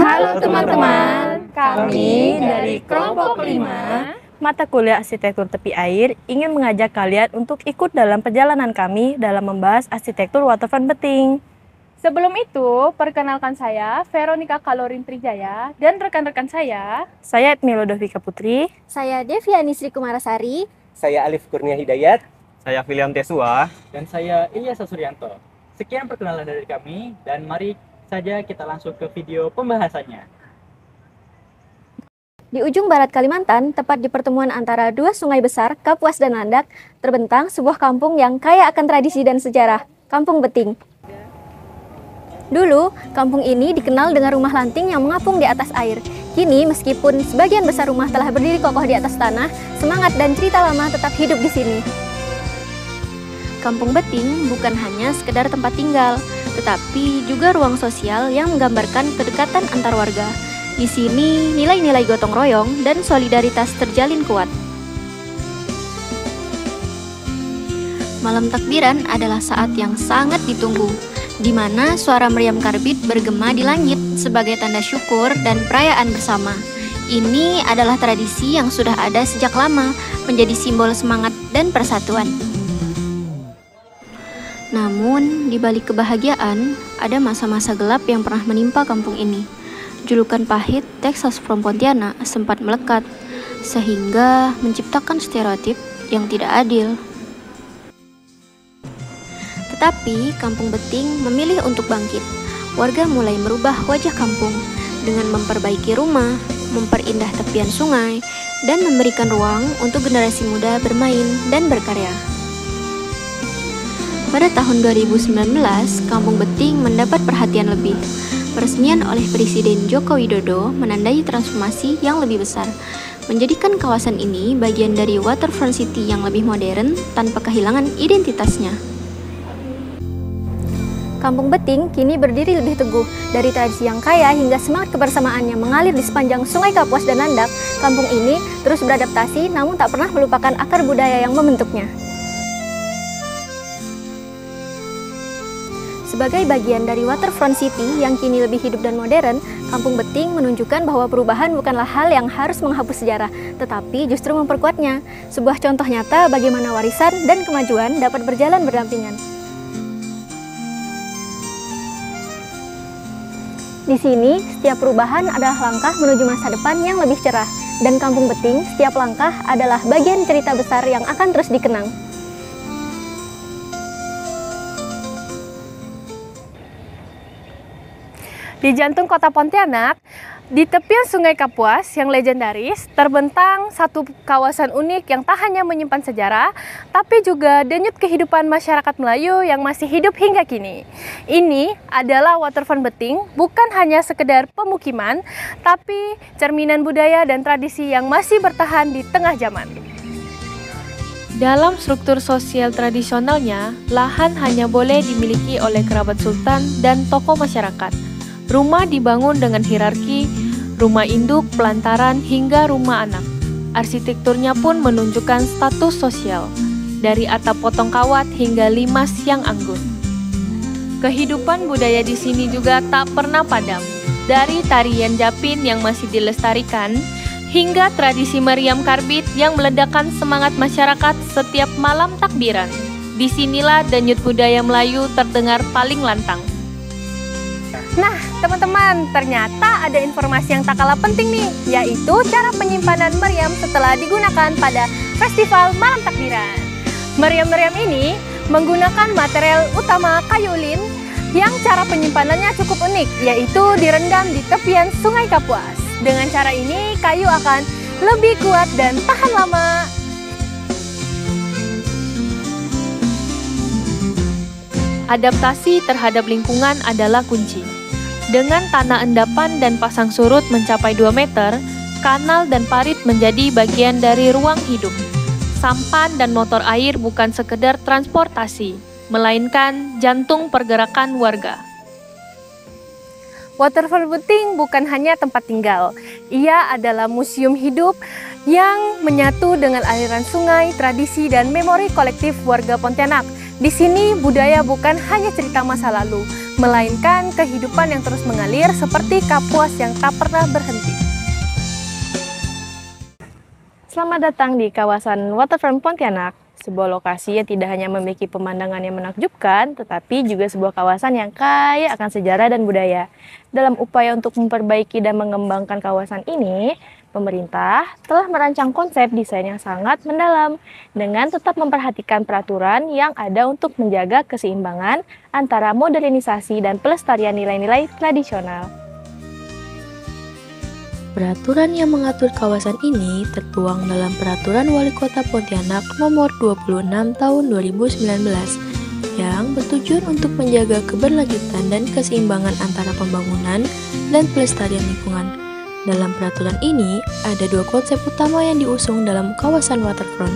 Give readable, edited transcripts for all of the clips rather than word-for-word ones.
Halo teman-teman, kami dari kelompok 5 mata kuliah arsitektur tepi air ingin mengajak kalian untuk ikut dalam perjalanan kami dalam membahas arsitektur waterfront Beting. Sebelum itu, perkenalkan saya Veronica Kalorin Trijaya dan rekan-rekan saya Edmi Lodovika Putri, saya Deviani Sri Kumarasari, saya Alif Kurnia Hidayat, saya William Tesua, dan saya Ilyas Suryanto. Sekian perkenalan dari kami dan mari saja kita langsung ke video pembahasannya. Di ujung barat Kalimantan, tepat di pertemuan antara dua sungai besar, Kapuas dan Landak, terbentang sebuah kampung yang kaya akan tradisi dan sejarah, Kampung Beting. Dulu, kampung ini dikenal dengan rumah lanting yang mengapung di atas air. Kini, meskipun sebagian besar rumah telah berdiri kokoh di atas tanah, semangat dan cerita lama tetap hidup di sini. Kampung Beting bukan hanya sekedar tempat tinggal, tetapi juga ruang sosial yang menggambarkan kedekatan antar warga. Di sini, nilai-nilai gotong royong dan solidaritas terjalin kuat. Malam takbiran adalah saat yang sangat ditunggu, di mana suara meriam karbit bergema di langit sebagai tanda syukur dan perayaan bersama. Ini adalah tradisi yang sudah ada sejak lama, menjadi simbol semangat dan persatuan. Namun, di balik kebahagiaan, ada masa-masa gelap yang pernah menimpa kampung ini. Julukan pahit Texas from Pontianak sempat melekat, sehingga menciptakan stereotip yang tidak adil. Tetapi, Kampung Beting memilih untuk bangkit. Warga mulai merubah wajah kampung dengan memperbaiki rumah, memperindah tepian sungai, dan memberikan ruang untuk generasi muda bermain dan berkarya. Pada tahun 2019, Kampung Beting mendapat perhatian lebih. Peresmian oleh Presiden Joko Widodo menandai transformasi yang lebih besar, menjadikan kawasan ini bagian dari waterfront city yang lebih modern tanpa kehilangan identitasnya. Kampung Beting kini berdiri lebih teguh. Dari tradisi yang kaya hingga semangat kebersamaan yang mengalir di sepanjang Sungai Kapuas dan Landak, kampung ini terus beradaptasi namun tak pernah melupakan akar budaya yang membentuknya. Sebagai bagian dari waterfront city yang kini lebih hidup dan modern, Kampung Beting menunjukkan bahwa perubahan bukanlah hal yang harus menghapus sejarah, tetapi justru memperkuatnya. Sebuah contoh nyata bagaimana warisan dan kemajuan dapat berjalan berdampingan. Di sini, setiap perubahan adalah langkah menuju masa depan yang lebih cerah, dan Kampung Beting, setiap langkah adalah bagian cerita besar yang akan terus dikenang. di jantung kota Pontianak, di tepian Sungai Kapuas yang legendaris, terbentang satu kawasan unik yang tak hanya menyimpan sejarah, tapi juga denyut kehidupan masyarakat Melayu yang masih hidup hingga kini. Ini adalah waterfront Beting, bukan hanya sekedar pemukiman, tapi cerminan budaya dan tradisi yang masih bertahan di tengah zaman. Dalam struktur sosial tradisionalnya, lahan hanya boleh dimiliki oleh kerabat sultan dan tokoh masyarakat. Rumah dibangun dengan hierarki, rumah induk, pelantaran, hingga rumah anak. Arsitekturnya pun menunjukkan status sosial, dari atap potong kawat hingga limas yang anggun. Kehidupan budaya di sini juga tak pernah padam, dari tarian Japin yang masih dilestarikan, hingga tradisi meriam karbit yang meledakkan semangat masyarakat setiap malam takbiran. Disinilah denyut budaya Melayu terdengar paling lantang. Nah, teman-teman, ternyata ada informasi yang tak kalah penting nih, yaitu cara penyimpanan meriam setelah digunakan pada Festival Malam Takbiran. Meriam-meriam ini menggunakan material utama kayu ulin yang cara penyimpanannya cukup unik, yaitu direndam di tepian Sungai Kapuas. Dengan cara ini, kayu akan lebih kuat dan tahan lama. Adaptasi terhadap lingkungan adalah kunci. Dengan tanah endapan dan pasang surut mencapai 2 meter, kanal dan parit menjadi bagian dari ruang hidup. Sampan dan motor air bukan sekedar transportasi, melainkan jantung pergerakan warga. Waterfront Beting bukan hanya tempat tinggal, ia adalah museum hidup yang menyatu dengan aliran sungai, tradisi, dan memori kolektif warga Pontianak. Di sini budaya bukan hanya cerita masa lalu, melainkan kehidupan yang terus mengalir seperti kapuas yang tak pernah berhenti. Selamat datang di kawasan Waterfront Pontianak, sebuah lokasi yang tidak hanya memiliki pemandangan yang menakjubkan, tetapi juga sebuah kawasan yang kaya akan sejarah dan budaya. Dalam upaya untuk memperbaiki dan mengembangkan kawasan ini, pemerintah telah merancang konsep desain yang sangat mendalam dengan tetap memperhatikan peraturan yang ada untuk menjaga keseimbangan antara modernisasi dan pelestarian nilai-nilai tradisional. Peraturan yang mengatur kawasan ini tertuang dalam Peraturan Wali Kota Pontianak Nomor 26 Tahun 2019 yang bertujuan untuk menjaga keberlanjutan dan keseimbangan antara pembangunan dan pelestarian lingkungan. Dalam peraturan ini, ada dua konsep utama yang diusung dalam kawasan waterfront.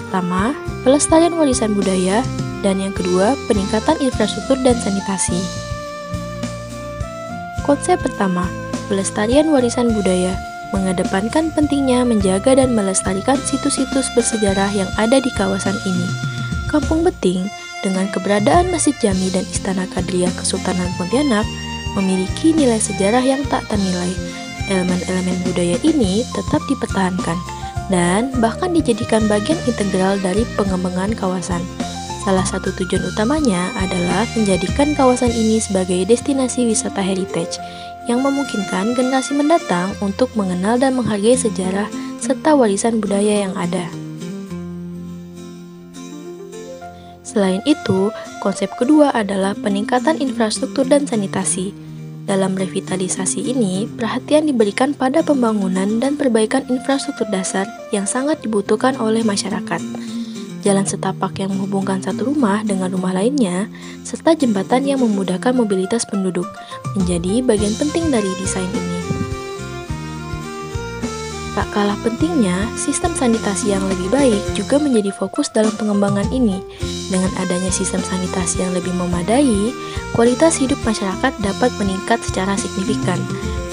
Pertama, pelestarian warisan budaya, dan yang kedua, peningkatan infrastruktur dan sanitasi. Konsep pertama, pelestarian warisan budaya, mengedepankan pentingnya menjaga dan melestarikan situs-situs bersejarah yang ada di kawasan ini. Kampung Beting, dengan keberadaan Masjid Jami dan Istana Kadriah Kesultanan Pontianak, memiliki nilai sejarah yang tak ternilai. Elemen-elemen budaya ini tetap dipertahankan dan bahkan dijadikan bagian integral dari pengembangan kawasan. Salah satu tujuan utamanya adalah menjadikan kawasan ini sebagai destinasi wisata heritage yang memungkinkan generasi mendatang untuk mengenal dan menghargai sejarah serta warisan budaya yang ada. Selain itu, konsep kedua adalah peningkatan infrastruktur dan sanitasi. Dalam revitalisasi ini, perhatian diberikan pada pembangunan dan perbaikan infrastruktur dasar yang sangat dibutuhkan oleh masyarakat. Jalan setapak yang menghubungkan satu rumah dengan rumah lainnya, serta jembatan yang memudahkan mobilitas penduduk, menjadi bagian penting dari desain ini. Tak kalah pentingnya, sistem sanitasi yang lebih baik juga menjadi fokus dalam pengembangan ini. Dengan adanya sistem sanitasi yang lebih memadai, kualitas hidup masyarakat dapat meningkat secara signifikan.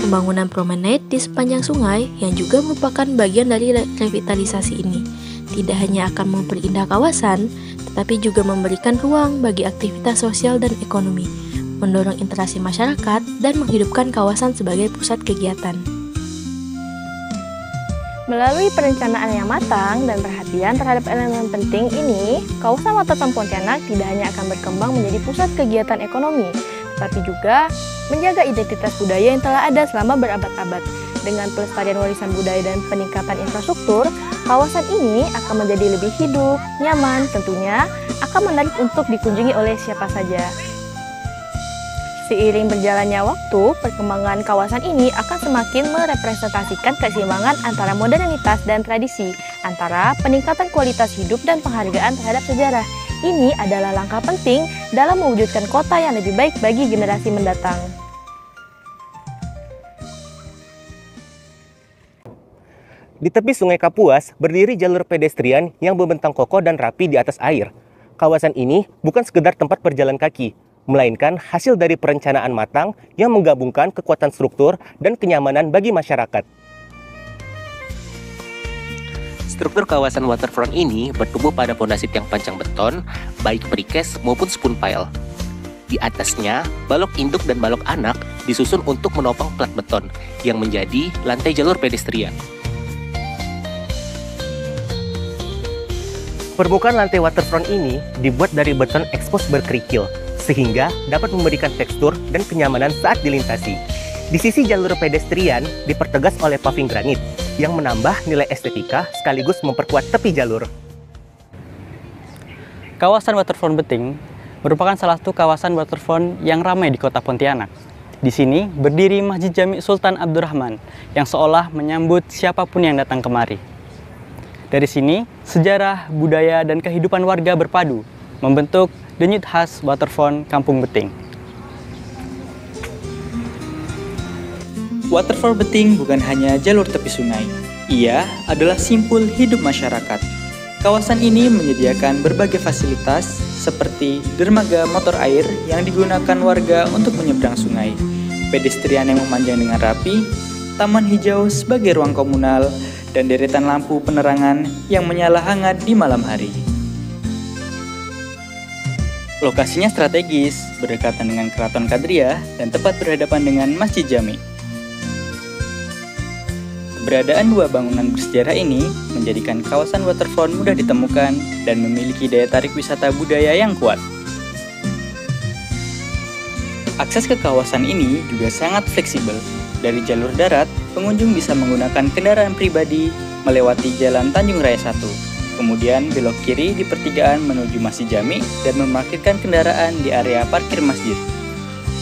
Pembangunan promenade di sepanjang sungai yang juga merupakan bagian dari revitalisasi ini tidak hanya akan memperindah kawasan, tetapi juga memberikan ruang bagi aktivitas sosial dan ekonomi, mendorong interaksi masyarakat, dan menghidupkan kawasan sebagai pusat kegiatan. Melalui perencanaan yang matang dan perhatian terhadap elemen penting ini, kawasan Waterfront Pontianak tidak hanya akan berkembang menjadi pusat kegiatan ekonomi, tetapi juga menjaga identitas budaya yang telah ada selama berabad-abad. Dengan pelestarian warisan budaya dan peningkatan infrastruktur, kawasan ini akan menjadi lebih hidup, nyaman, tentunya akan menarik untuk dikunjungi oleh siapa saja. Seiring berjalannya waktu, perkembangan kawasan ini akan semakin merepresentasikan keseimbangan antara modernitas dan tradisi, antara peningkatan kualitas hidup dan penghargaan terhadap sejarah. Ini adalah langkah penting dalam mewujudkan kota yang lebih baik bagi generasi mendatang. Di tepi Sungai Kapuas berdiri jalur pedestrian yang membentang kokoh dan rapi di atas air. Kawasan ini bukan sekedar tempat berjalan kaki, melainkan hasil dari perencanaan matang yang menggabungkan kekuatan struktur dan kenyamanan bagi masyarakat. Struktur kawasan waterfront ini bertumbuh pada fondasi tiang pancang beton, baik precast maupun spoon pile. Di atasnya, balok induk dan balok anak disusun untuk menopang plat beton yang menjadi lantai jalur pedestrian. Permukaan lantai waterfront ini dibuat dari beton ekspos berkerikil, sehingga dapat memberikan tekstur dan kenyamanan saat dilintasi. Di sisi jalur pedestrian dipertegas oleh paving granit, yang menambah nilai estetika sekaligus memperkuat tepi jalur. Kawasan Waterfront Beting merupakan salah satu kawasan waterfront yang ramai di kota Pontianak. Di sini berdiri Masjid Jami Sultan Abdurrahman yang seolah menyambut siapapun yang datang kemari. Dari sini, sejarah, budaya, dan kehidupan warga berpadu, membentuk denyut khas waterfront Kampung Beting. Waterfront Beting bukan hanya jalur tepi sungai, ia adalah simpul hidup masyarakat. Kawasan ini menyediakan berbagai fasilitas seperti dermaga motor air yang digunakan warga untuk menyeberang sungai, pedestrian yang memanjang dengan rapi, taman hijau sebagai ruang komunal, dan deretan lampu penerangan yang menyala hangat di malam hari. Lokasinya strategis, berdekatan dengan Keraton Kadriah dan tepat berhadapan dengan Masjid Jami. Keberadaan dua bangunan bersejarah ini menjadikan kawasan waterfront mudah ditemukan dan memiliki daya tarik wisata budaya yang kuat. Akses ke kawasan ini juga sangat fleksibel. Dari jalur darat, pengunjung bisa menggunakan kendaraan pribadi melewati Jalan Tanjung Raya 1. Kemudian belok kiri di pertigaan menuju Masjid Jami dan memarkirkan kendaraan di area parkir masjid.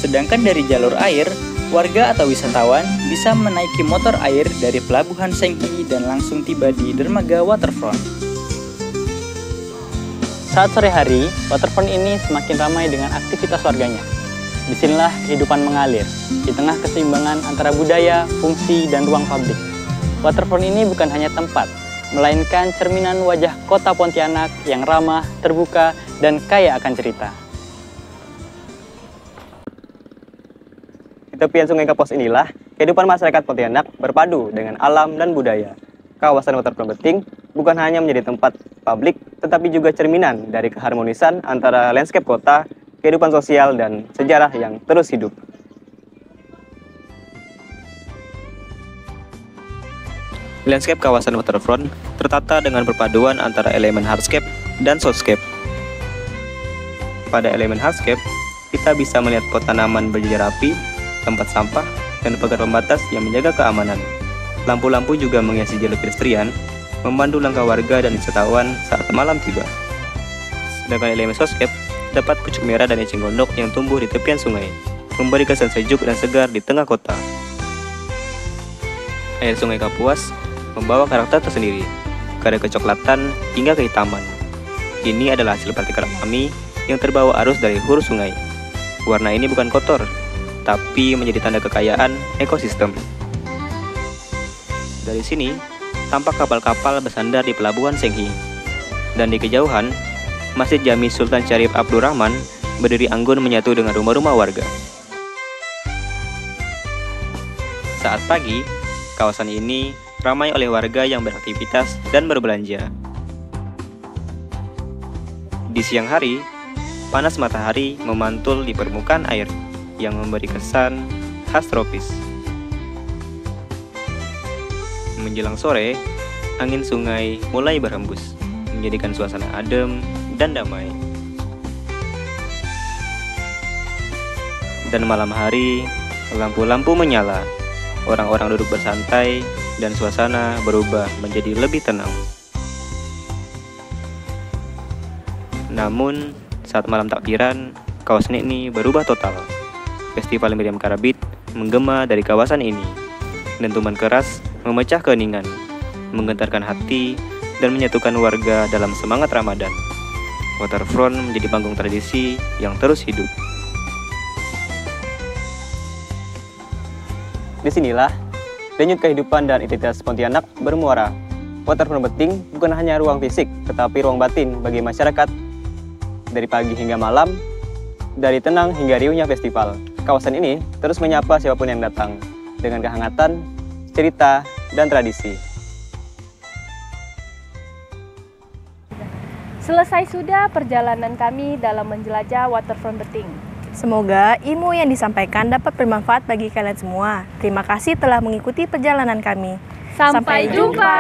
Sedangkan dari jalur air, warga atau wisatawan bisa menaiki motor air dari Pelabuhan Senghi dan langsung tiba di dermaga waterfront. Saat sore hari, waterfront ini semakin ramai dengan aktivitas warganya. Disinilah kehidupan mengalir, di tengah keseimbangan antara budaya, fungsi, dan ruang publik. Waterfront ini bukan hanya tempat, melainkan cerminan wajah kota Pontianak yang ramah, terbuka, dan kaya akan cerita. Di tepian Sungai Kapos inilah, kehidupan masyarakat Pontianak berpadu dengan alam dan budaya. Kawasan Waterfront Beting bukan hanya menjadi tempat publik, tetapi juga cerminan dari keharmonisan antara landscape kota, kehidupan sosial, dan sejarah yang terus hidup. Landscape kawasan waterfront tertata dengan perpaduan antara elemen hardscape dan soulscape. Pada elemen hardscape, kita bisa melihat pot tanaman berjejer rapi, tempat sampah, dan pagar pembatas yang menjaga keamanan. Lampu-lampu juga menghiasi jalur pedestrian, memandu langkah warga dan wisatawan saat malam tiba. Sedangkan elemen soulscape dapat pucuk merah dan eceng gondok yang tumbuh di tepian sungai, memberi kesan sejuk dan segar di tengah kota. Air Sungai Kapuas membawa karakter tersendiri, dari kecoklatan hingga kehitaman. Ini adalah hasil partikel alami yang terbawa arus dari hulu sungai. Warna ini bukan kotor, tapi menjadi tanda kekayaan ekosistem. Dari sini, tampak kapal-kapal bersandar di Pelabuhan Senghi. Dan di kejauhan, Masjid Jami Sultan Syarif Abdurrahman berdiri anggun menyatu dengan rumah-rumah warga. Saat pagi, kawasan ini ramai oleh warga yang beraktivitas dan berbelanja. Di siang hari, panas matahari memantul di permukaan air yang memberi kesan khas tropis. Menjelang sore, angin sungai mulai berhembus, menjadikan suasana adem dan damai. Dan malam hari, lampu-lampu menyala, orang-orang duduk bersantai, dan suasana berubah menjadi lebih tenang. Namun, saat malam takbiran, kawasan ini berubah total. Festival Meriam Karabit menggema dari kawasan ini. Dentuman keras memecah keheningan, menggentarkan hati, dan menyatukan warga dalam semangat Ramadan. Waterfront menjadi panggung tradisi yang terus hidup. Disinilah denyut kehidupan dan identitas Pontianak bermuara. Waterfront Beting bukan hanya ruang fisik, tetapi ruang batin bagi masyarakat. Dari pagi hingga malam, dari tenang hingga riuhnya festival, kawasan ini terus menyapa siapapun yang datang dengan kehangatan, cerita, dan tradisi. Selesai sudah perjalanan kami dalam menjelajah Waterfront Beting. Semoga ilmu yang disampaikan dapat bermanfaat bagi kalian semua. Terima kasih telah mengikuti perjalanan kami. Sampai jumpa.